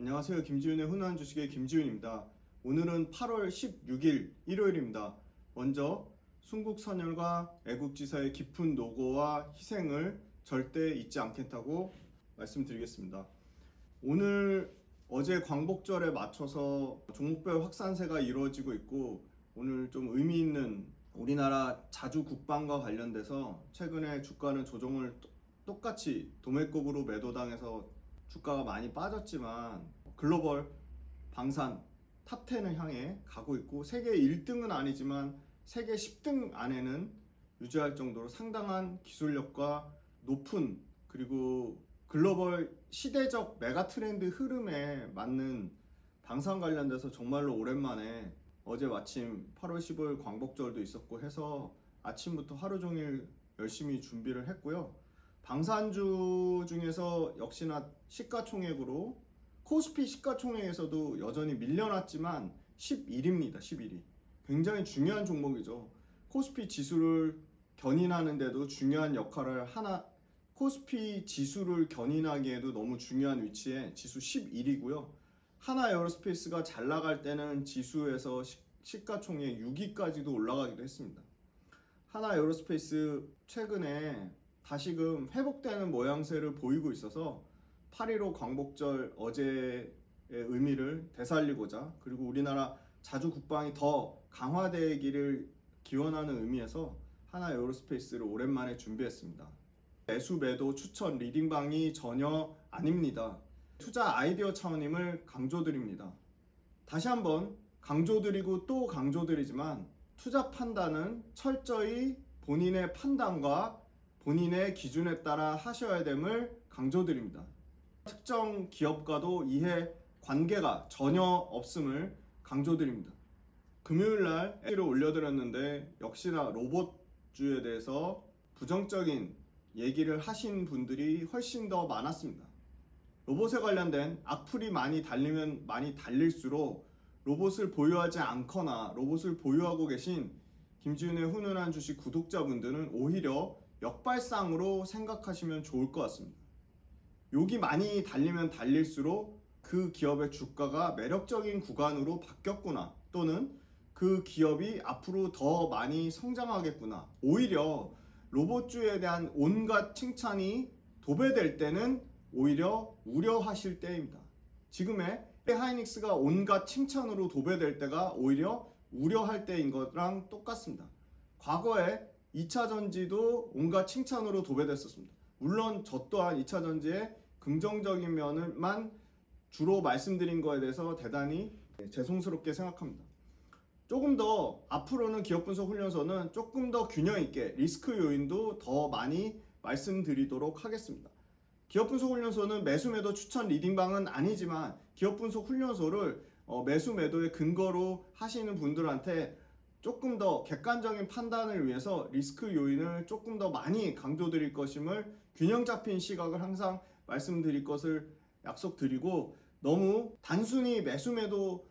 안녕하세요. 김지윤의 훈훈한 주식의 김지윤입니다. 오늘은 8월 16일 일요일입니다. 먼저 순국선열과 애국지사의 깊은 노고와 희생을 절대 잊지 않겠다고 말씀드리겠습니다. 오늘 어제 광복절에 맞춰서 종목별 확산세가 이루어지고 있고, 오늘 좀 의미 있는 우리나라 자주 국방과 관련돼서 최근에 주가는 조정을 똑같이 도매급으로 매도당해서 주가가 많이 빠졌지만 글로벌 방산 탑10을 향해 가고 있고, 세계 1등은 아니지만 세계 10등 안에는 유지할 정도로 상당한 기술력과 높은, 그리고 글로벌 시대적 메가 트렌드 흐름에 맞는 방산 관련돼서 정말로 오랜만에 어제 마침 8월 15일 광복절도 있었고 해서 아침부터 하루 종일 열심히 준비를 했고요. 방산주 중에서 역시나 시가총액으로 코스피 시가총액에서도 여전히 밀려났지만 11위입니다. 11위. 굉장히 중요한 종목이죠. 코스피 지수를 견인하는데도 중요한 역할을 코스피 지수를 견인하기에도 너무 중요한 위치에 지수 11위고요. 하나 에어로스페이스가 잘 나갈 때는 지수에서 시가총액 6위까지도 올라가기도 했습니다. 하나 에어로스페이스 최근에 다시금 회복되는 모양새를 보이고 있어서 8.15 광복절 어제의 의미를 되살리고자, 그리고 우리나라 자주 국방이 더 강화되기를 기원하는 의미에서 하나 에어로스페이스를 오랜만에 준비했습니다. 매수 매도 추천 리딩방이 전혀 아닙니다. 투자 아이디어 차원임을 강조드립니다. 다시 한번 강조드리고 또 강조드리지만, 투자 판단은 철저히 본인의 판단과 본인의 기준에 따라 하셔야 됨을 강조드립니다. 특정 기업과도 이해 관계가 전혀 없음을 강조드립니다. 금요일날 를 올려드렸는데 역시나 로봇주에 대해서 부정적인 얘기를 하신 분들이 훨씬 더 많았습니다. 로봇에 관련된 악플이 많이 달리면 많이 달릴수록 로봇을 보유하지 않거나 로봇을 보유하고 계신 김지윤의 훈훈한 주식 구독자분들은 오히려 역발상으로 생각하시면 좋을 것 같습니다. 욕이 많이 달리면 달릴수록 그 기업의 주가가 매력적인 구간으로 바뀌었구나, 또는 그 기업이 앞으로 더 많이 성장하겠구나, 오히려 로봇주에 대한 온갖 칭찬이 도배될 때는 오히려 우려하실 때입니다. 지금의 하이닉스가 온갖 칭찬으로 도배될 때가 오히려 우려할 때인 거랑 똑같습니다. 과거에 2차전지도 온갖 칭찬으로 도배됐었습니다. 물론 저 또한 2차전지의 긍정적인 면을만 주로 말씀드린 거에 대해서 대단히 죄송스럽게 생각합니다. 조금 더 앞으로는 기업분석 훈련소는 조금 더 균형 있게 리스크 요인도 더 많이 말씀드리도록 하겠습니다. 기업분석 훈련소는 매수 매도 추천 리딩방은 아니지만, 기업분석 훈련소를 매수 매도의 근거로 하시는 분들한테 조금 더 객관적인 판단을 위해서 리스크 요인을 조금 더 많이 강조드릴 것임을 균형 잡힌 시각을 항상 말씀드릴 것을 약속드리고, 너무 단순히 매수 매도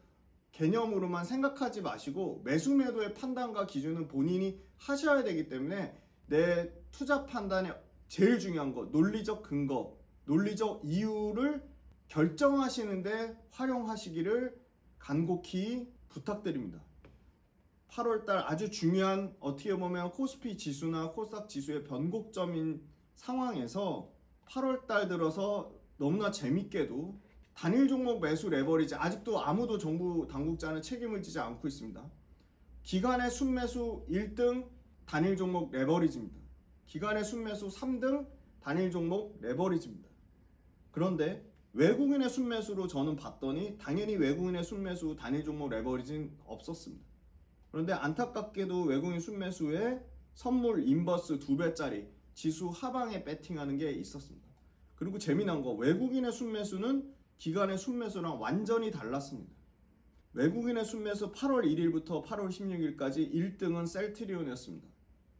개념으로만 생각하지 마시고 매수 매도의 판단과 기준은 본인이 하셔야 되기 때문에 내 투자 판단에 제일 중요한 거, 논리적 근거, 논리적 이유를 결정하시는데 활용하시기를 간곡히 부탁드립니다. 8월달 아주 중요한, 어떻게 보면 코스피 지수나 코스닥 지수의 변곡점인 상황에서 8월달 들어서 너무나 재밌게도 단일 종목 매수 레버리지, 아직도 아무도 정부 당국자는 책임을 지지 않고 있습니다. 기간의 순매수 1등 단일 종목 레버리지입니다. 기간의 순매수 3등 단일 종목 레버리지입니다. 그런데 외국인의 순매수로 저는 봤더니 당연히 외국인의 순매수 단일 종목 레버리지는 없었습니다. 그런데 안타깝게도 외국인 순매수에 선물 인버스 2배짜리 지수 하방에 배팅하는 게 있었습니다. 그리고 재미난 거, 외국인의 순매수는 기간의 순매수랑 완전히 달랐습니다. 외국인의 순매수 8월 1일부터 8월 16일까지 1등은 셀트리온이었습니다.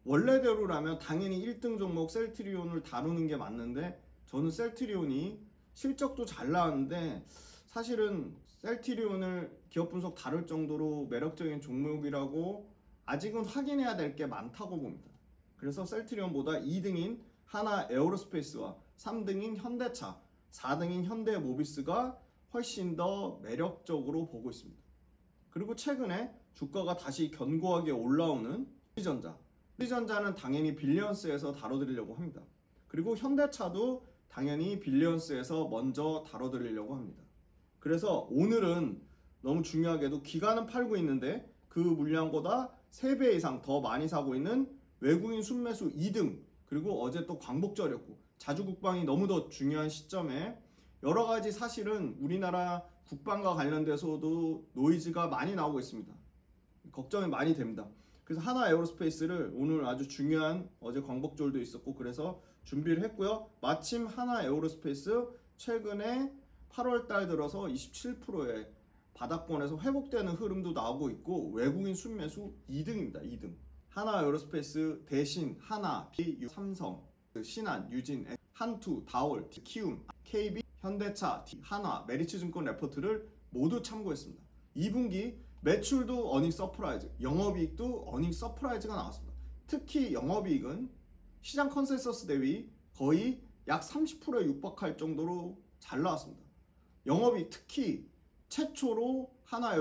원래대로라면 당연히 1등 종목 셀트리온을 다루는 게 맞는데, 저는 셀트리온이 실적도 잘 나왔는데 사실은 셀트리온을 기업 분석 다룰 정도로 매력적인 종목이라고 아직은 확인해야 될 게 많다고 봅니다. 그래서 셀트리온보다 2등인 하나 에어로스페이스와 3등인 현대차, 4등인 현대모비스가 훨씬 더 매력적으로 보고 있습니다. 그리고 최근에 주가가 다시 견고하게 올라오는 LG전자는 당연히 빌리언스에서 다뤄드리려고 합니다. 그리고 현대차도 당연히 빌리언스에서 먼저 다뤄드리려고 합니다. 그래서 오늘은 너무 중요하게도 기관은 팔고 있는데 그 물량보다 3배 이상 더 많이 사고 있는 외국인 순매수 2등, 그리고 어제 또 광복절이었고 자주 국방이 너무 더 중요한 시점에 여러 가지 사실은 우리나라 국방과 관련돼서도 노이즈가 많이 나오고 있습니다. 걱정이 많이 됩니다. 그래서 하나 에어로스페이스를 오늘 아주 중요한, 어제 광복절도 있었고 그래서 준비를 했고요. 마침 하나 에어로스페이스 최근에 8월 달 들어서 27%의 바닥권에서 회복되는 흐름도 나오고 있고 외국인 순매수 2등입니다. 2등. 하나 에어로스페이스 대신 하나, BU, 삼성, 신한, 유진, 한투, 다올, 키움, KB, 현대차, 한화, 메리츠증권 레포트를 모두 참고했습니다. 2분기 매출도 어닝 서프라이즈, 영업이익도 어닝 서프라이즈가 나왔습니다. 특히 영업이익은 시장 컨센서스 대비 거의 약 30%에 육박할 정도로 잘 나왔습니다. 영업이익 특히 최초로 하나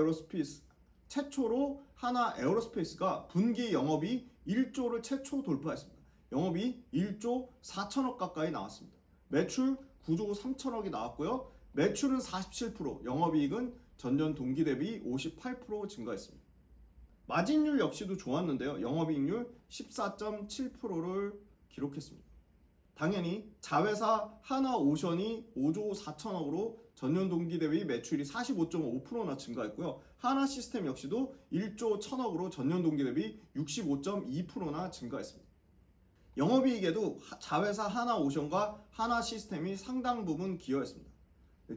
에어로스페이스가 분기 영업이 1조를 최초 돌파했습니다. 영업이 1조 4천억 가까이 나왔습니다. 매출 9조 3천억이 나왔고요. 매출은 47%, 영업이익은 전년 동기 대비 58% 증가했습니다. 마진율 역시도 좋았는데요. 영업이익률 14.7%를 기록했습니다. 당연히 자회사 하나오션이 5조 4천억으로 전년 동기 대비 매출이 45.5%나 증가했고요. 하나시스템 역시도 1조 1천억으로 전년 동기 대비 65.2%나 증가했습니다. 영업이익에도 자회사 하나오션과 하나시스템이 상당 부분 기여했습니다.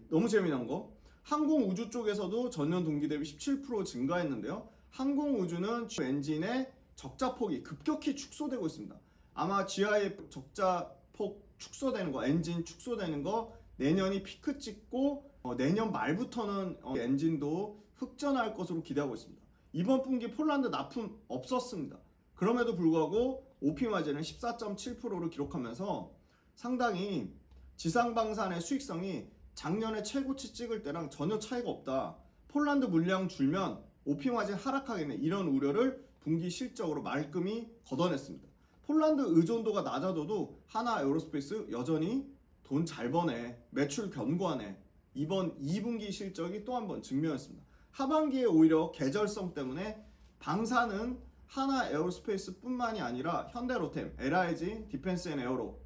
너무 재미난 거, 항공우주 쪽에서도 전년 동기 대비 17% 증가했는데요. 항공우주는 엔진의 적자폭이 급격히 축소되고 있습니다. 아마 GIF 적자폭 축소되는 거, 엔진 축소되는 거 내년이 피크 찍고 내년 말부터는 엔진도 흑전할 것으로 기대하고 있습니다. 이번 분기 폴란드 납품 없었습니다. 그럼에도 불구하고 OP 마진은 14.7%를 기록하면서 상당히 지상방산의 수익성이 작년에 최고치 찍을 때랑 전혀 차이가 없다. 폴란드 물량 줄면 OP 마진 하락하겠네. 이런 우려를 분기 실적으로 말끔히 걷어냈습니다. 폴란드 의존도가 낮아져도 하나 에어로스페이스 여전히 돈 잘 버네. 매출 견고하네. 이번 2분기 실적이 또 한 번 증명했습니다. 하반기에 오히려 계절성 때문에 방사는 하나 에어로스페이스 뿐만이 아니라 현대로템, LIG, 디펜스앤에어로,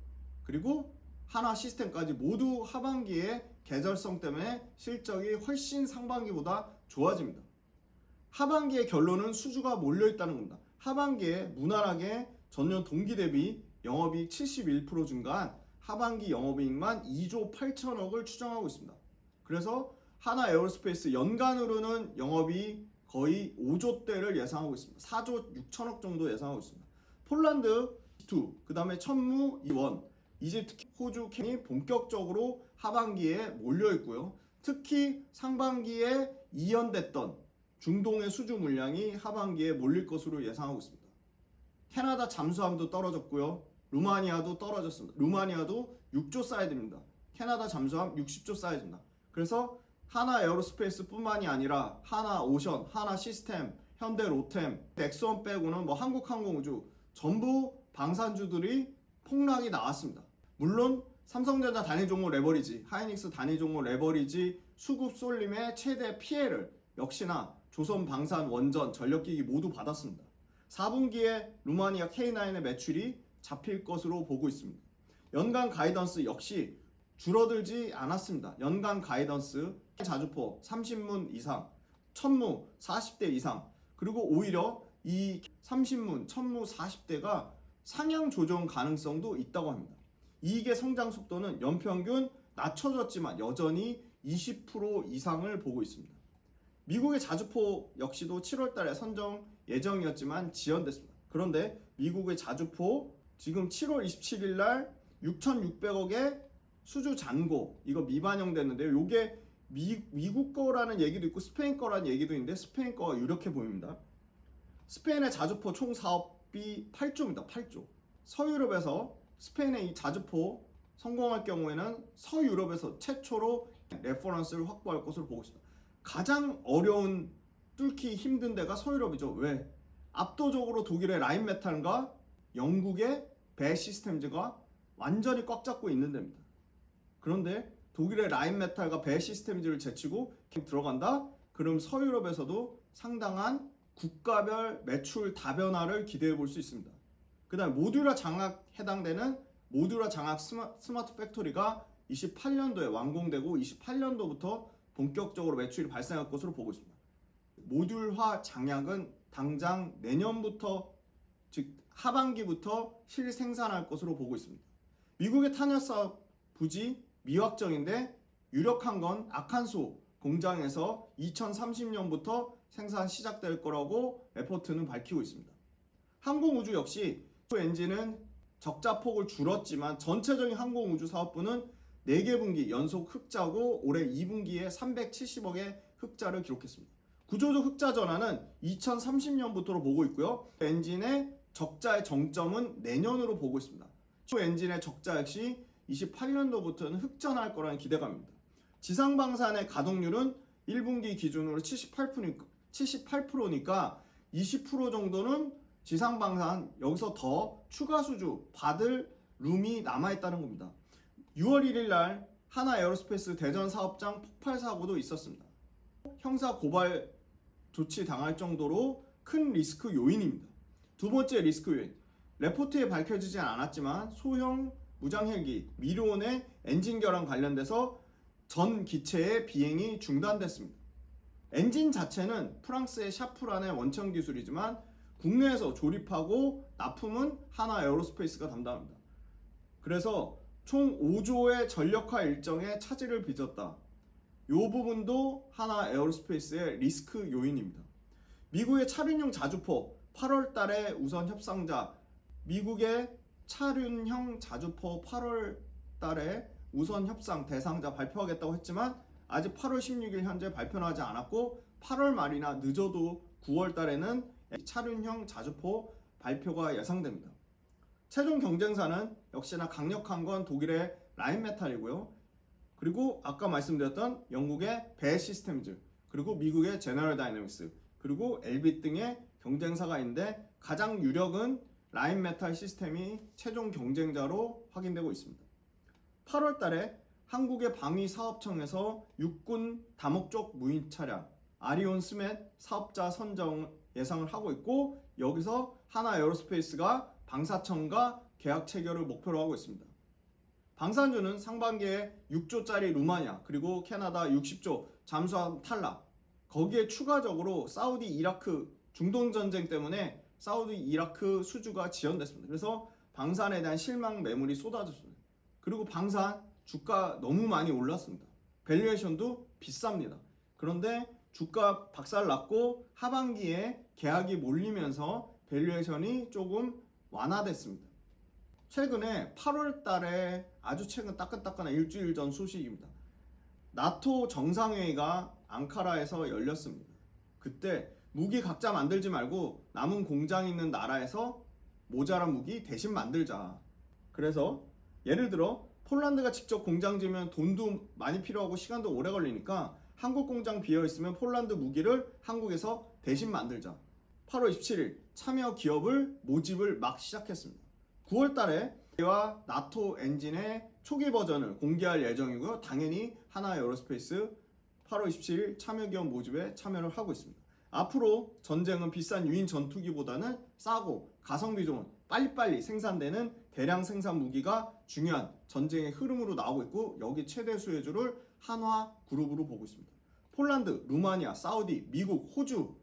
그리고 하나 시스템까지 모두 하반기에 계절성 때문에 실적이 훨씬 상반기보다 좋아집니다. 하반기의 결론은 수주가 몰려있다는 겁니다. 하반기에 무난하게 전년 동기 대비 영업이익 71% 증가한 하반기 영업이익만 2조 8천억을 추정하고 있습니다. 그래서 하나 에어로스페이스 연간으로는 영업이 거의 5조대를 예상하고 있습니다. 4조 6천억 정도 예상하고 있습니다. 폴란드 2, 그 다음에 천무 2원, 이집트, 호주, 캔이 본격적으로 하반기에 몰려있고요. 특히 상반기에 이연됐던 중동의 수주 물량이 하반기에 몰릴 것으로 예상하고 있습니다. 캐나다 잠수함도 떨어졌고요. 루마니아도 떨어졌습니다. 루마니아도 6조 사이즈입니다. 캐나다 잠수함 60조 사이즈입니다. 그래서 하나 에어로스페이스 뿐만이 아니라 하나 오션, 하나 시스템, 현대 로템, 넥스원 빼고는 한국항공우주 전부 방산주들이 폭락이 나왔습니다. 물론 삼성전자 단위종목 레버리지, 하이닉스 단위종목 레버리지, 수급 쏠림의 최대 피해를 역시나 조선방산, 원전, 전력기기 모두 받았습니다. 4분기에 루마니아 K9의 매출이 잡힐 것으로 보고 있습니다. 연간 가이던스 역시 줄어들지 않았습니다. 연간 가이던스 자주포 30문 이상, 천무 40대 이상, 그리고 오히려 이 30문, 천무 40대가 상향 조정 가능성도 있다고 합니다. 이익의 성장 속도는 연평균 낮춰졌지만 여전히 20% 이상을 보고 있습니다. 미국의 자주포 역시도 7월 달에 선정 예정이었지만 지연됐습니다. 그런데 미국의 자주포 지금 7월 27일 날 6,600억의 수주 잔고, 이거 미반영됐는데요. 이게 미국 거라는 얘기도 있고 스페인 거라는 얘기도 있는데 스페인 거가 유력해 보입니다. 스페인의 자주포 총 사업비 8조입니다. 8조. 서유럽에서 스페인의 이 자주포 성공할 경우에는 서유럽에서 최초로 레퍼런스를 확보할 것으로 보고 있습니다. 가장 어려운 뚫기 힘든 데가 서유럽이죠. 왜? 압도적으로 독일의 라인메탈과 영국의 배 시스템즈가 완전히 꽉 잡고 있는 데입니다. 그런데 독일의 라인메탈과 배 시스템즈를 제치고 들어간다? 그럼 서유럽에서도 상당한 국가별 매출 다변화를 기대해 볼 수 있습니다. 그 다음에 모듈화 장악 해당되는 모듈화 장악 스마트 팩토리가 28년도에 완공되고 28년도부터 본격적으로 매출이 발생할 것으로 보고 있습니다. 모듈화 장악은 당장 내년부터, 즉 하반기부터 실생산할 것으로 보고 있습니다. 미국의 탄약 사업 부지 미확정인데 유력한 건 아칸소 공장에서 2030년부터 생산 시작될 거라고 레포트는 밝히고 있습니다. 항공우주 역시 엔진은 적자폭을 줄었지만 전체적인 항공우주 사업부는 4개 분기 연속 흑자고 올해 2분기에 370억의 흑자를 기록했습니다. 구조적 흑자 전환은 2030년부터로 보고 있고요. 엔진의 적자의 정점은 내년으로 보고 있습니다. 엔진의 적자 역시 28년도부터는 흑전할 거라는 기대감입니다. 지상방산의 가동률은 1분기 기준으로 78%니까 20% 정도는 지상방산 여기서 더 추가 수주 받을 룸이 남아있다는 겁니다. 6월 1일 날 하나 에어로스페이스 대전 사업장 폭발 사고도 있었습니다. 형사 고발 조치 당할 정도로 큰 리스크 요인입니다. 두 번째 리스크 요인, 레포트에 밝혀지지 않았지만 소형 무장 헬기 미르온의 엔진 결함 관련돼서 전 기체의 비행이 중단됐습니다. 엔진 자체는 프랑스의 샤프란의 원천 기술이지만 국내에서 조립하고 납품은 하나 에어로스페이스가 담당합니다. 그래서 총 5조의 전력화 일정에 차질을 빚었다. 이 부분도 하나 에어로스페이스의 리스크 요인입니다. 미국의 차륜형 자주포 8월 달에 우선 협상자, 미국의 차륜형 자주포 8월 달에 우선 협상 대상자 발표하겠다고 했지만 아직 8월 16일 현재 발표는 하지 않았고 8월 말이나 늦어도 9월 달에는 차륜형 자주포 발표가 예상됩니다. 최종 경쟁사는 역시나 강력한 건 독일의 라인메탈이고요. 그리고 아까 말씀드렸던 영국의 배 시스템즈, 그리고 미국의 제너럴 다이내믹스, 그리고 엘빗 등의 경쟁사가 있는데 가장 유력은 라인메탈 시스템이 최종 경쟁자로 확인되고 있습니다. 8월 달에 한국의 방위사업청에서 육군 다목적 무인 차량 아리온 스맷 사업자 선정 예상을 하고 있고 여기서 하나 에어로스페이스가 방사청과 계약 체결을 목표로 하고 있습니다. 방산주는 상반기에 6조짜리 루마니아 그리고 캐나다 60조 잠수함 탈락, 거기에 추가적으로 사우디 이라크 중동 전쟁 때문에 사우디 이라크 수주가 지연됐습니다. 그래서 방산에 대한 실망 매물이 쏟아졌습니다. 그리고 방산 주가 너무 많이 올랐습니다. 밸류에이션도 비쌉니다. 그런데 주가 박살났고 하반기에 계약이 몰리면서 밸류에이션이 조금 완화됐습니다. 최근에 8월 달에 아주 최근 따끈따끈한 일주일 전 소식입니다. 나토 정상회의가 앙카라에서 열렸습니다. 그때 무기 각자 만들지 말고 남은 공장 있는 나라에서 모자란 무기 대신 만들자. 그래서 예를 들어 폴란드가 직접 공장 지으면 돈도 많이 필요하고 시간도 오래 걸리니까 한국 공장 비어있으면 폴란드 무기를 한국에서 대신 만들자. 8월 27일 참여 기업을 모집을 막 시작했습니다. 9월 달에 와 나토 엔진의 초기 버전을 공개할 예정이고요. 당연히 하나 에어로스페이스 8월 27일 참여 기업 모집에 참여를 하고 있습니다. 앞으로 전쟁은 비싼 유인 전투기보다는 싸고 가성비 좋은 빨리빨리 생산되는 대량 생산 무기가 중요한 전쟁의 흐름으로 나오고 있고 여기 최대 수혜주를 한화 그룹으로 보고 있습니다. 폴란드, 루마니아, 사우디, 미국, 호주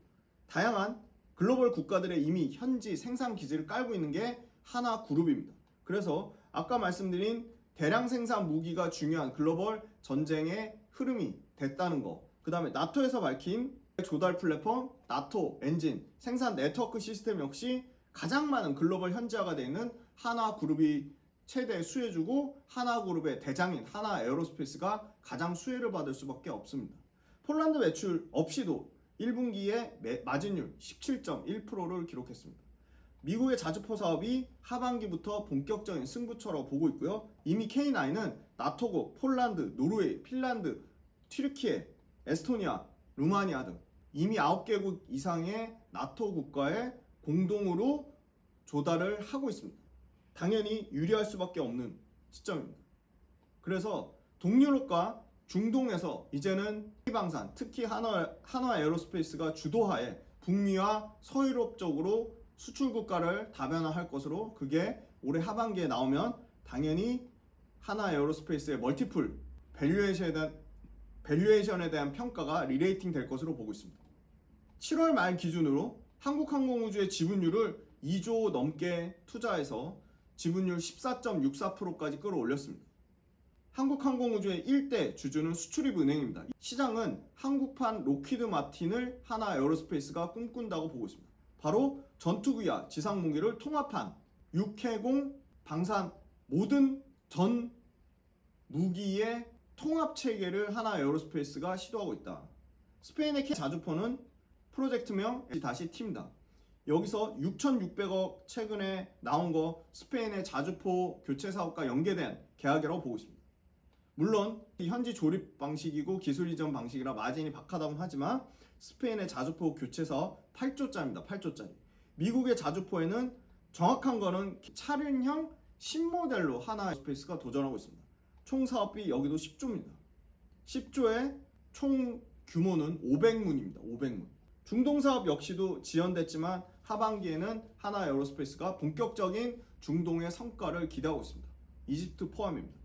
다양한 글로벌 국가들의 이미 현지 생산 기지를 깔고 있는 게 한화 그룹입니다. 그래서 아까 말씀드린 대량 생산 무기가 중요한 글로벌 전쟁의 흐름이 됐다는 거, 그 다음에 나토에서 밝힌 조달 플랫폼, 나토 엔진, 생산 네트워크 시스템 역시 가장 많은 글로벌 현지화가 되어 있는 한화그룹이 최대 수혜주고 한화그룹의 대장인 하나 에어로스페이스가 가장 수혜를 받을 수밖에 없습니다. 폴란드 매출 없이도 1분기에 마진율 17.1%를 기록했습니다. 미국의 자주포 사업이 하반기부터 본격적인 승부처라고 보고 있고요. 이미 K9은 나토국, 폴란드, 노르웨이, 핀란드, 튀르키예, 에스토니아, 루마니아 등 이미 9개국 이상의 나토 국가에 공동으로 조달을 하고 있습니다. 당연히 유리할 수밖에 없는 시점입니다. 그래서 동유럽과 중동에서 이제는 방산, 특히 한화 에어로스페이스가 주도하에 북미와 서유럽 쪽으로 수출 국가를 다변화할 것으로, 그게 올해 하반기에 나오면 당연히 한화 에어로스페이스의 멀티플 밸류에이션에 대한 평가가 리레이팅 될 것으로 보고 있습니다. 7월 말 기준으로 한국항공우주의 지분율을 2조 넘게 투자해서 지분율 14.64%까지 끌어올렸습니다. 한국항공우주의 1대 주주는 수출입은행입니다. 시장은 한국판 로키드 마틴을 한화 에어로스페이스가 꿈꾼다고 보고 있습니다. 바로 전투기와 지상무기를 통합한 육해공 방산 모든 전 무기의 통합 체계를 한화 에어로스페이스가 시도하고 있다. 스페인의 자주포는 프로젝트명 다시 팀다. 여기서 6,600억 최근에 나온 거 스페인의 자주포 교체 사업과 연계된 계약이라고 보고 있습니다. 물론 현지 조립 방식이고 기술 이전 방식이라 마진이 박하다고 하지만 스페인의 자주포 교체 사업 8조짜리입니다. 8조짜리. 미국의 자주포에는 정확한 거는 차륜형 신모델로 한화 에어로스페이스가 도전하고 있습니다. 총 사업비 여기도 10조입니다. 10조의 총 규모는 500문입니다. 500문. 중동 사업 역시도 지연됐지만 하반기에는 한화 에어로스페이스가 본격적인 중동의 성과를 기대하고 있습니다. 이집트 포함입니다.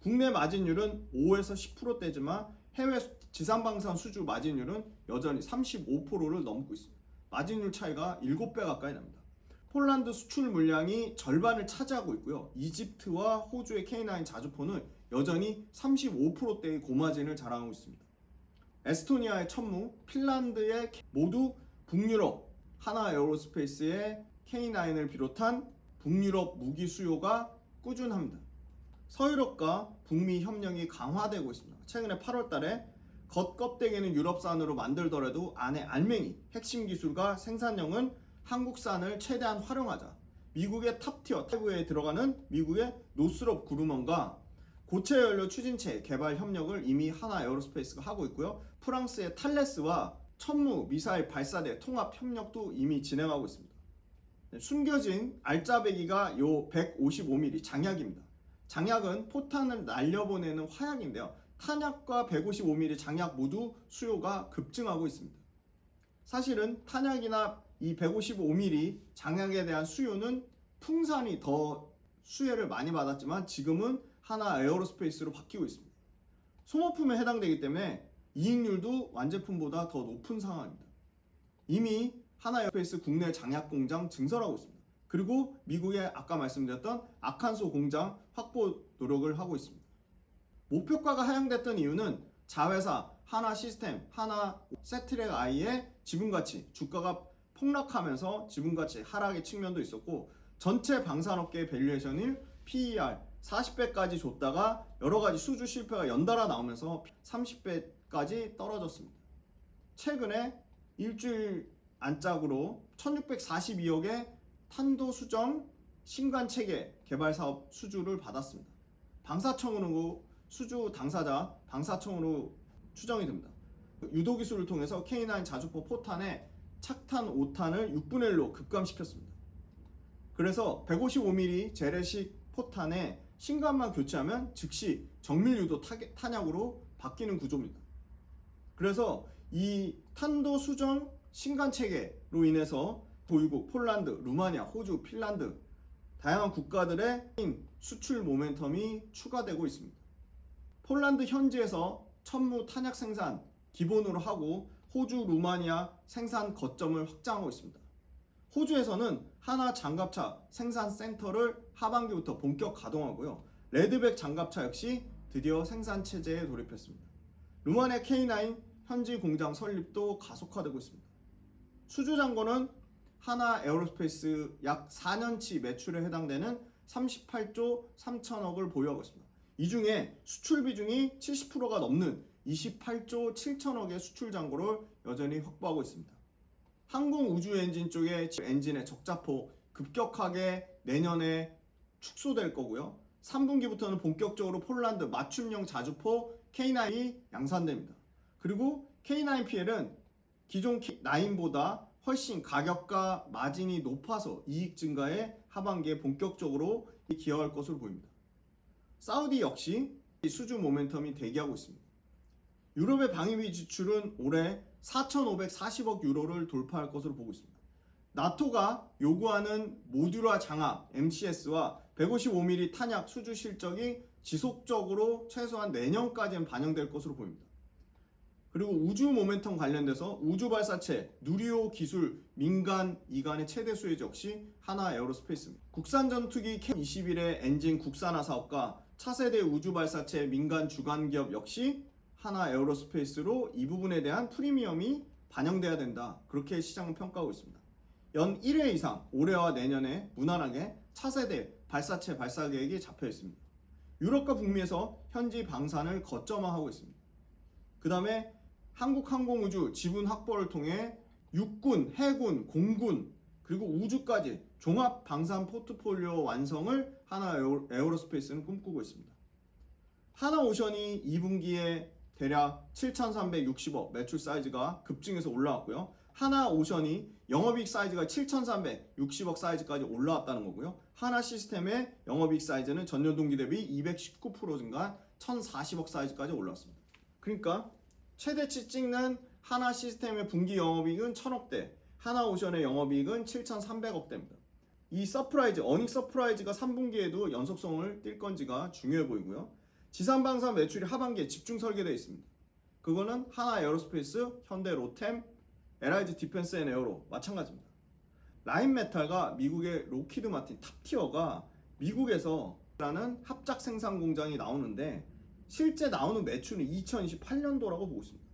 국내 마진율은 5에서 10%대지만 해외 지상방산 수주 마진율은 여전히 35%를 넘고 있습니다. 마진율 차이가 7배 가까이 납니다. 폴란드 수출 물량이 절반을 차지하고 있고요. 이집트와 호주의 K9 자주포는 여전히 35%대의 고마진을 자랑하고 있습니다. 에스토니아의 천무, 핀란드의 모두 북유럽 한화 에어로스페이스의 K9을 비롯한 북유럽 무기 수요가 꾸준합니다. 서유럽과 북미 협력이 강화되고 있습니다. 최근에 8월 달에 겉껍데기는 유럽산으로 만들더라도 안에 알맹이, 핵심 기술과 생산력은 한국산을 최대한 활용하자. 미국의 탑티어 타입에 들어가는 미국의 노스롭 그루먼과 고체 연료 추진체 개발 협력을 이미 한화 에어로스페이스가 하고 있고요. 프랑스의 탈레스와 천무 미사일 발사대 통합 협력도 이미 진행하고 있습니다. 숨겨진 알짜배기가 요 155mm 장약입니다. 장약은 포탄을 날려보내는 화약인데요. 탄약과 155mm 장약 모두 수요가 급증하고 있습니다. 사실은 탄약이나 이 155mm 장약에 대한 수요는 풍산이 더 수혜를 많이 받았지만 지금은 한화 에어로스페이스로 바뀌고 있습니다. 소모품에 해당되기 때문에 이익률도 완제품보다 더 높은 상황입니다. 이미 한화 에어로스페이스 국내 장약 공장 증설하고 있습니다. 그리고 미국의 아까 말씀드렸던 아칸소 공장 확보 노력을 하고 있습니다. 목표가가 하향됐던 이유는 자회사 한화 시스템, 한화 세트랙 I의 지분가치, 주가가 폭락하면서 지분가치 하락의 측면도 있었고, 전체 방산업계의 밸류에이션을 PER 40배까지 줬다가 여러가지 수주 실패가 연달아 나오면서 30배까지 떨어졌습니다. 최근에 일주일 안짝으로 1642억의 탄도 수정 신관 체계 개발 사업 수주를 받았습니다. 방사청으로 수주 당사자 방사청으로 추정이 됩니다. 유도 기술을 통해서 K9 자주포 포탄의 착탄 5탄을 6분의 1로 급감시켰습니다. 그래서 155mm 재래식 포탄에 신관만 교체하면 즉시 정밀 유도 탄약으로 바뀌는 구조입니다. 그래서 이 탄도 수정 신관 체계로 인해서 보유국 폴란드, 루마니아, 호주, 핀란드 다양한 국가들의 수출 모멘텀이 추가되고 있습니다. 폴란드 현지에서 천무 탄약 생산 기본으로 하고 호주, 루마니아 생산 거점을 확장하고 있습니다. 호주에서는 한화 장갑차 생산 센터를 하반기부터 본격 가동하고요. 레드백 장갑차 역시 드디어 생산 체제에 돌입했습니다. 루마니아 K9 현지 공장 설립도 가속화되고 있습니다. 수주 잔고는 한화 에어로스페이스 약 4년치 매출에 해당되는 38조 3천억을 보유하고 있습니다. 이 중에 수출 비중이 70%가 넘는 28조 7천억의 수출 잔고를 여전히 확보하고 있습니다. 항공 우주 엔진 쪽의 엔진의 적자폭 급격하게 내년에 축소될 거고요. 3분기부터는 본격적으로 폴란드 맞춤형 자주포 K9이 양산됩니다. 그리고 K9PL은 기존 K9보다 훨씬 가격과 마진이 높아서 이익 증가에 하반기에 본격적으로 기여할 것으로 보입니다. 사우디 역시 수주 모멘텀이 대기하고 있습니다. 유럽의 방위비 지출은 올해 4,540억 유로를 돌파할 것으로 보고 있습니다. 나토가 요구하는 모듈화 장악 MCS와 155mm 탄약 수주 실적이 지속적으로 최소한 내년까지는 반영될 것으로 보입니다. 그리고 우주 모멘텀 관련돼서 우주 발사체 누리호 기술 민간 이간의 최대 수혜주 역시 하나 에어로스페이스입니다. 국산 전투기 K21의 엔진 국산화 사업과 차세대 우주 발사체 민간 주관 기업 역시 하나 에어로스페이스로 이 부분에 대한 프리미엄이 반영돼야 된다. 그렇게 시장은 평가하고 있습니다. 연 1회 이상 올해와 내년에 무난하게 차세대 발사체 발사 계획이 잡혀 있습니다. 유럽과 북미에서 현지 방산을 거점화하고 있습니다. 그 다음에 한국항공우주 지분 확보를 통해 육군, 해군, 공군 그리고 우주까지 종합 방산 포트폴리오 완성을 하나 에어로스페이스는 꿈꾸고 있습니다. 하나오션이 2분기에 대략 7,360억 매출 사이즈가 급증해서 올라왔고요. 하나오션이 영업이익 사이즈가 7,360억 사이즈까지 올라왔다는 거고요. 하나시스템의 영업이익 사이즈는 전년 동기 대비 219% 증가한 1,040억 사이즈까지 올라왔습니다. 그러니까 최대치 찍는 하나시스템의 분기 영업이익은 1,000억대, 하나오션의 영업이익은 7,300억대입니다. 이 서프라이즈, 어닝 서프라이즈가 3분기에도 연속성을 띌 건지가 중요해 보이고요. 지상방산 매출이 하반기에 집중 설계되어 있습니다. 그거는 하나 에어로스페이스, 현대 로템, LIG 디펜스 앤 에어로 마찬가지입니다. 라인메탈과 미국의 로키드 마틴 탑티어가 미국에서 라는 합작 생산 공장이 나오는데 실제 나오는 매출은 2028년도라고 보고 있습니다.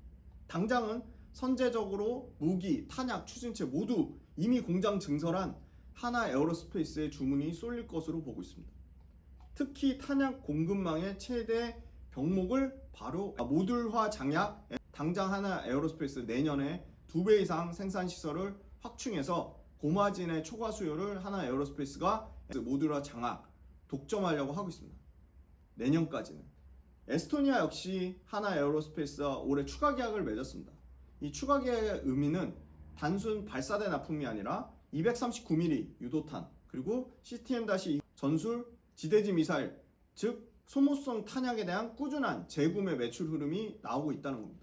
당장은 선제적으로 무기, 탄약, 추진체 모두 이미 공장 증설한 하나 에어로스페이스의 주문이 쏠릴 것으로 보고 있습니다. 특히 탄약 공급망의 최대 병목을 바로 모듈화 장약, 당장 하나 에어로스페이스 내년에 2배 이상 생산 시설을 확충해서 고마진의 초과 수요를 하나 에어로스페이스가 모듈화 장악 독점하려고 하고 있습니다. 내년까지는. 에스토니아 역시 하나 에어로스페이스와 올해 추가 계약을 맺었습니다. 이 추가 계약의 의미는 단순 발사대 납품이 아니라 239mm 유도탄 그리고 CTM-2 전술 지대지 미사일 즉 소모성 탄약에 대한 꾸준한 재구매 매출 흐름이 나오고 있다는 겁니다.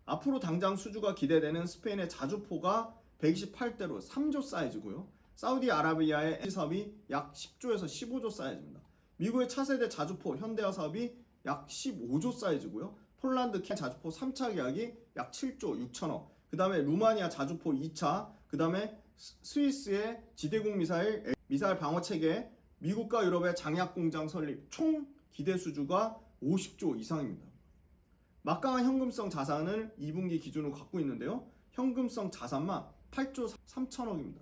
앞으로 당장 수주가 기대되는 스페인의 자주포가 128대로 3조 사이즈고요. 사우디아라비아의 사업이 약 10조에서 15조 사이즈입니다. 미국의 차세대 자주포 현대화 사업이 약 15조 사이즈고요. 폴란드 자주포 3차 계약이 약 7조 6천억. 그 다음에 루마니아 자주포 2차. 그 다음에 스위스의 지대공 미사일 방어 체계. 미국과 유럽의 장약 공장 설립. 총 기대 수주가 50조 이상입니다. 막강한 현금성 자산을 2분기 기준으로 갖고 있는데요. 현금성 자산만 8조 3천억입니다.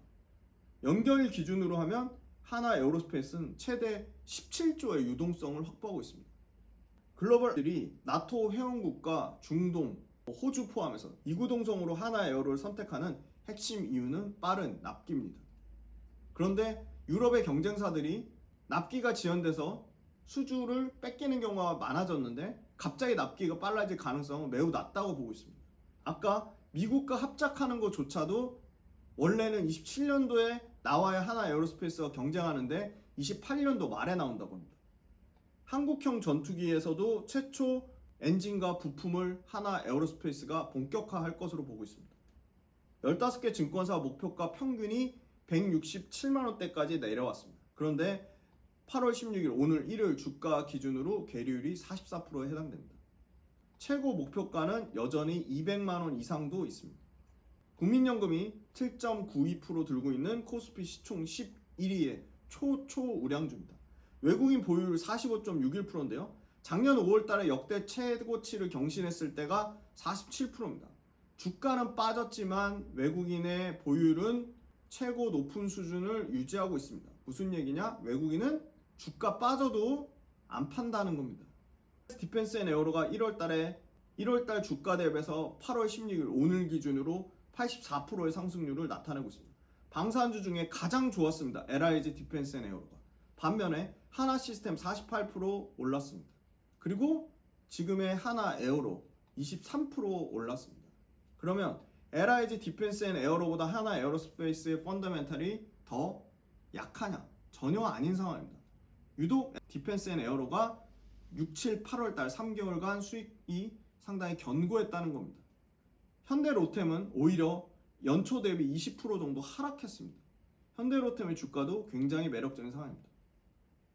연결 기준으로 하면 하나 에어로스페이스는 최대 17조의 유동성을 확보하고 있습니다. 글로벌들이 나토 회원국과 중동, 호주 포함해서 이구동성으로 하나 에어로를 선택하는 핵심 이유는 빠른 납기입니다. 그런데 유럽의 경쟁사들이 납기가 지연돼서 수주를 뺏기는 경우가 많아졌는데 갑자기 납기가 빨라질 가능성은 매우 낮다고 보고 있습니다. 아까 미국과 합작하는 것조차도 원래는 27년도에 나와야 하나 에어로스페이스가 경쟁하는데 28년도 말에 나온다고 합니다. 한국형 전투기에서도 최초 엔진과 부품을 하나 에어로스페이스가 본격화할 것으로 보고 있습니다. 15개 증권사 목표가 평균이 167만원대까지 내려왔습니다. 그런데 8월 16일 오늘 일요일 주가 기준으로 계리율이 44%에 해당됩니다. 최고 목표가는 여전히 200만원 이상도 있습니다. 국민연금이 7.92% 들고 있는 코스피 시총 11위의 초우량주입니다. 외국인 보유율 45.61%인데요. 작년 5월달에 역대 최고치를 경신했을 때가 47%입니다. 주가는 빠졌지만 외국인의 보유율은 최고 높은 수준을 유지하고 있습니다. 무슨 얘기냐? 외국인은 주가 빠져도 안 판다는 겁니다. 디펜스 앤 에어로가 1월달 주가 대비해서 8월 16일 오늘 기준으로 84%의 상승률을 나타내고 있습니다. 방산주 중에 가장 좋았습니다. LIG 디펜스 앤 에어로가. 반면에 하나시스템 48% 올랐습니다. 그리고 지금의 하나 에어로 23% 올랐습니다. 그러면 LIG 디펜스 앤 에어로보다 하나 에어로스페이스의 펀더멘탈이 더 약하냐? 전혀 아닌 상황입니다. 유독 디펜스 앤 에어로가 6, 7, 8월 달 3개월간 수익이 상당히 견고했다는 겁니다. 현대로템은 오히려 연초 대비 20% 정도 하락했습니다. 현대로템의 주가도 굉장히 매력적인 상황입니다.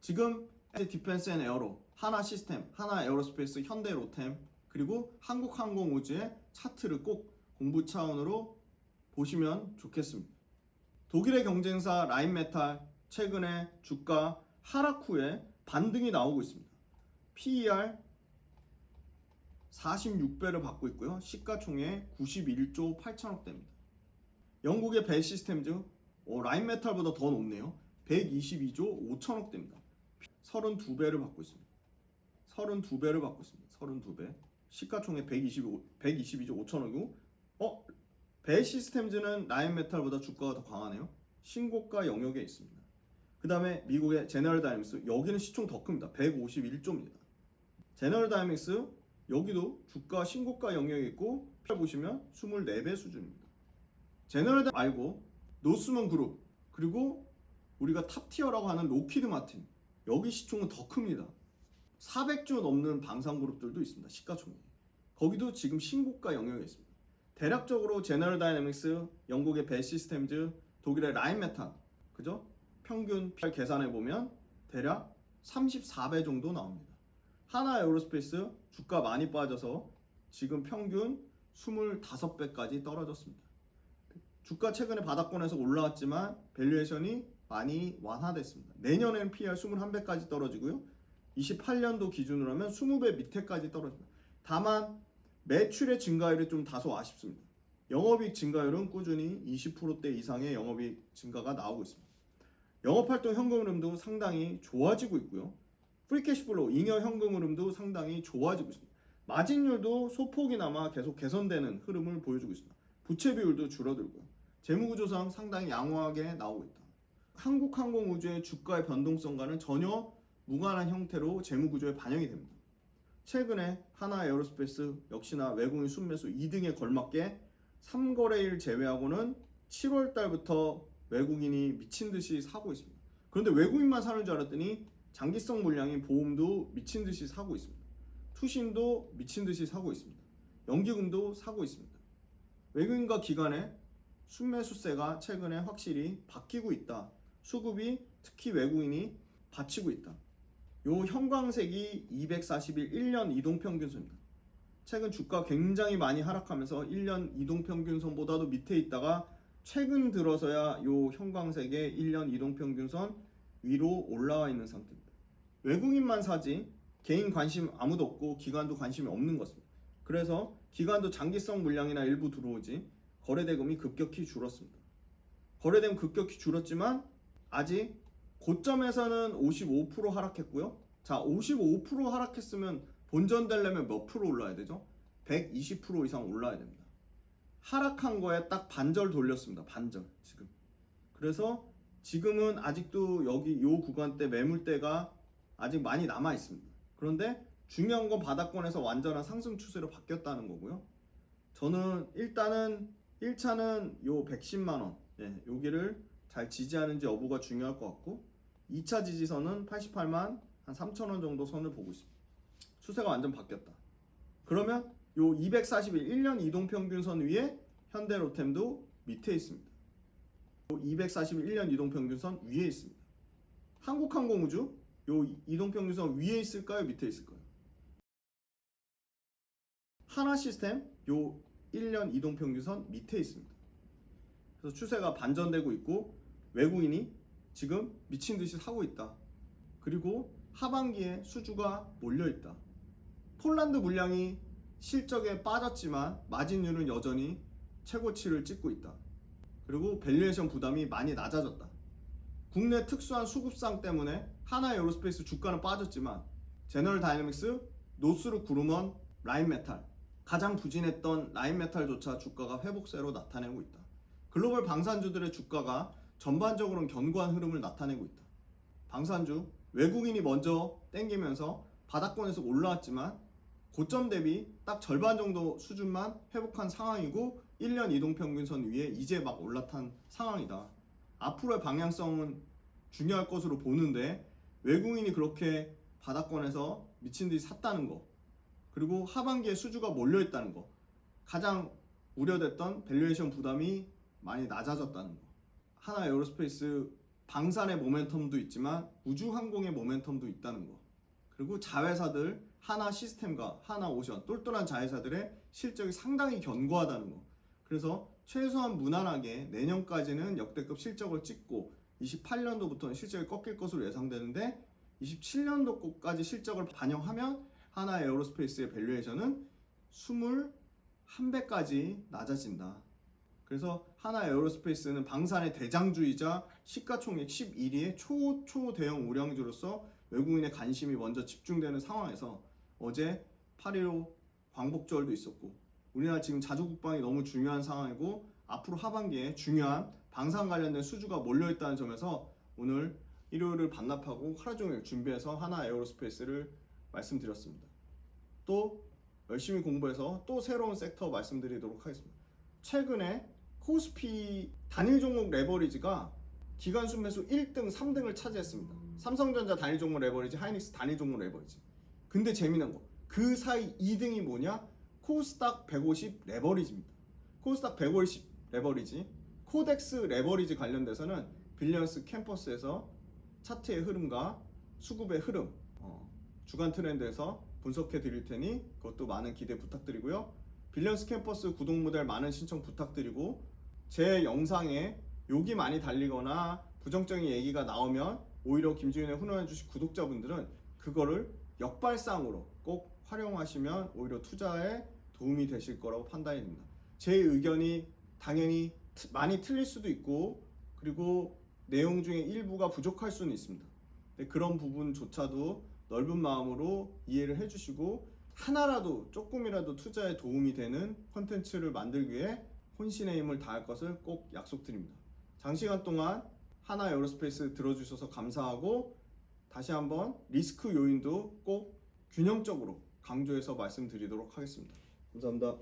지금 디펜스 앤 에어로, 하나 시스템, 하나 에어로스페이스, 현대로템, 그리고 한국항공우주의 차트를 꼭 공부 차원으로 보시면 좋겠습니다. 독일의 경쟁사 라인메탈 최근에 주가 하락 후에 반등이 나오고 있습니다. PER 46배를 받고 있고요. 시가총액 91조 8천억대입니다. 영국의 벨 시스템즈 라인메탈보다 더 높네요. 122조 5천억대입니다. 32배를 받고 있습니다. 32배를 받고 있습니다. 32배. 시가총액 122조 5천억이고 벨 시스템즈는 라인메탈보다 주가가 더 강하네요. 신고가 영역에 있습니다. 그 다음에 미국의 제너럴 다이내믹스, 여기는 시총 더 큽니다. 151조입니다. 제너럴 다이내믹스 여기도 주가 신고가 영역에 있고 보시면 24배 수준입니다. 제너럴 다이내믹스 말고 노스먼 그룹, 그리고 우리가 탑티어라고 하는 로키드 마틴, 여기 시총은 더 큽니다. 400조 넘는 방산그룹들도 있습니다. 시가총액. 거기도 지금 신고가 영역에 있습니다. 대략적으로 제너럴 다이내믹스, 영국의 벨 시스템즈, 독일의 라인메탈, 그죠? 평균 PR 계산해 보면 대략 34배 정도 나옵니다. 하나 에어로스페이스 주가 많이 빠져서 지금 평균 25배까지 떨어졌습니다. 주가 최근에 바닥권에서 올라왔지만 밸류에이션이 많이 완화됐습니다. 내년에는 PR 21배까지 떨어지고요. 28년도 기준으로 하면 20배 밑에까지 떨어집니다. 다만 매출의 증가율이 좀 다소 아쉽습니다. 영업이익 증가율은 꾸준히 20%대 이상의 영업이익 증가가 나오고 있습니다. 영업활동 현금 흐름도 상당히 좋아지고 있고요. 프리캐시플로우, 잉여 현금 흐름도 상당히 좋아지고 있습니다. 마진율도 소폭이나마 계속 개선되는 흐름을 보여주고 있습니다. 부채 비율도 줄어들고요. 재무구조상 상당히 양호하게 나오고 있다. 한국항공우주의 주가의 변동성과는 전혀 무관한 형태로 재무구조에 반영이 됩니다. 최근에 하나 에어로스페이스 역시나 외국인 순매수 2등에 걸맞게 3거래일 제외하고는 7월 달부터 외국인이 미친 듯이 사고 있습니다. 그런데 외국인만 사는 줄 알았더니 장기성 물량인 보험도 미친 듯이 사고 있습니다. 투신도 미친 듯이 사고 있습니다. 연기금도 사고 있습니다. 외국인과 기관의 순매수세가 최근에 확실히 바뀌고 있다. 수급이 특히 외국인이 받치고 있다. 요 형광색이 241 1년 이동평균선입니다. 최근 주가 굉장히 많이 하락하면서 1년 이동평균선보다도 밑에 있다가 최근 들어서야 요 형광색의 1년 이동평균선 위로 올라와 있는 상태입니다. 외국인만 사지 개인 관심 아무도 없고 기관도 관심이 없는 것입니다. 그래서 기관도 장기성 물량이나 일부 들어오지 거래대금이 급격히 줄었습니다. 거래대금 급격히 줄었지만 아직 고점에서는 55% 하락했고요. 자, 55% 하락했으면 본전되려면 몇 프로 올라야 되죠? 120% 이상 올라야 됩니다. 하락한 거에 딱 반절 돌렸습니다. 반절 지금. 그래서 지금은 아직도 여기 요 구간대 매물대가 아직 많이 남아 있습니다. 그런데 중요한 건 바닥권에서 완전한 상승 추세로 바뀌었다는 거고요. 저는 일단은 1차는 요 110만 원, 여기를 잘 지지하는지 여부가 중요할 것 같고 2차 지지선은 88만 한 3천 원 정도 선을 보고 있습니다. 추세가 완전 바뀌었다. 그러면 요 241 1년 이동평균선 위에 현대로템도 밑에 있습니다. 요 241 1년 이동평균선 위에 있습니다. 한국항공우주 요 이동평균선 위에 있을까요? 밑에 있을까요? 하나시스템 요 1년 이동평균선 밑에 있습니다. 그래서 추세가 반전되고 있고 외국인이 지금 미친 듯이 사고 있다. 그리고 하반기에 수주가 몰려 있다. 폴란드 물량이 실적에 빠졌지만 마진율은 여전히 최고치를 찍고 있다. 그리고 밸류에이션 부담이 많이 낮아졌다. 국내 특수한 수급상 때문에 하나 에어로스페이스 주가는 빠졌지만 제너럴 다이내믹스, 노스룩 그루먼, 라인메탈 가장 부진했던 라인메탈조차 주가가 회복세로 나타내고 있다. 글로벌 방산주들의 주가가 전반적으로는 견고한 흐름을 나타내고 있다. 방산주 외국인이 먼저 땡기면서 바닥권에서 올라왔지만 고점 대비 딱 절반 정도 수준만 회복한 상황이고 1년 이동평균선 위에 이제 막 올라탄 상황이다. 앞으로의 방향성은 중요할 것으로 보는데 외국인이 그렇게 바닥권에서 미친 듯이 샀다는 거, 그리고 하반기에 수주가 몰려있다는 거, 가장 우려됐던 밸류에이션 부담이 많이 낮아졌다는 거, 하나 에어로스페이스 방산의 모멘텀도 있지만 우주항공의 모멘텀도 있다는 거, 그리고 자회사들 하나 시스템과 하나 오션 똘똘한 자회사들의 실적이 상당히 견고하다는 거. 그래서 최소한 무난하게 내년까지는 역대급 실적을 찍고 28년도부터는 실적이 꺾일 것으로 예상되는데 27년도까지 실적을 반영하면 하나 에어로스페이스의 밸류에이션은 21배까지 낮아진다. 그래서 하나 에어로스페이스는 방산의 대장주이자 시가총액 11위의 초대형 우량주로서 외국인의 관심이 먼저 집중되는 상황에서 어제 8.15 광복절도 있었고 우리나라 지금 자주국방이 너무 중요한 상황이고 앞으로 하반기에 중요한 방산 관련된 수주가 몰려있다는 점에서 오늘 일요일을 반납하고 하루 종일 준비해서 하나 에어로스페이스를 말씀드렸습니다. 또 열심히 공부해서 또 새로운 섹터 말씀드리도록 하겠습니다. 최근에 코스피 단일 종목 레버리지가 기관수 매수 1등, 3등을 차지했습니다. 삼성전자 단일 종목 레버리지, 하이닉스 단일 종목 레버리지. 근데 재미난 거, 그 사이 2등이 뭐냐? 코스닥 150 레버리지입니다. 코스닥 150 레버리지, 코덱스 레버리지 관련돼서는 빌리언스 캠퍼스에서 차트의 흐름과 수급의 흐름, 주간 트렌드에서 분석해 드릴 테니 그것도 많은 기대 부탁드리고요. 빌리언스 캠퍼스 구독 모델 많은 신청 부탁드리고, 제 영상에 욕이 많이 달리거나 부정적인 얘기가 나오면 오히려 김지윤의 훈훈한 주식 구독자분들은 그거를 역발상으로 꼭 활용하시면 오히려 투자에 도움이 되실 거라고 판단이 됩니다. 제 의견이 당연히 많이 틀릴 수도 있고 그리고 내용 중에 일부가 부족할 수는 있습니다. 근데 그런 부분조차도 넓은 마음으로 이해를 해주시고 하나라도 조금이라도 투자에 도움이 되는 콘텐츠를 만들기 위해 혼신의 힘을 다할 것을 꼭 약속드립니다. 장시간 동안 하나 에어로스페이스 들어주셔서 감사하고 다시 한번 리스크 요인도 꼭 균형적으로 강조해서 말씀드리도록 하겠습니다. 감사합니다.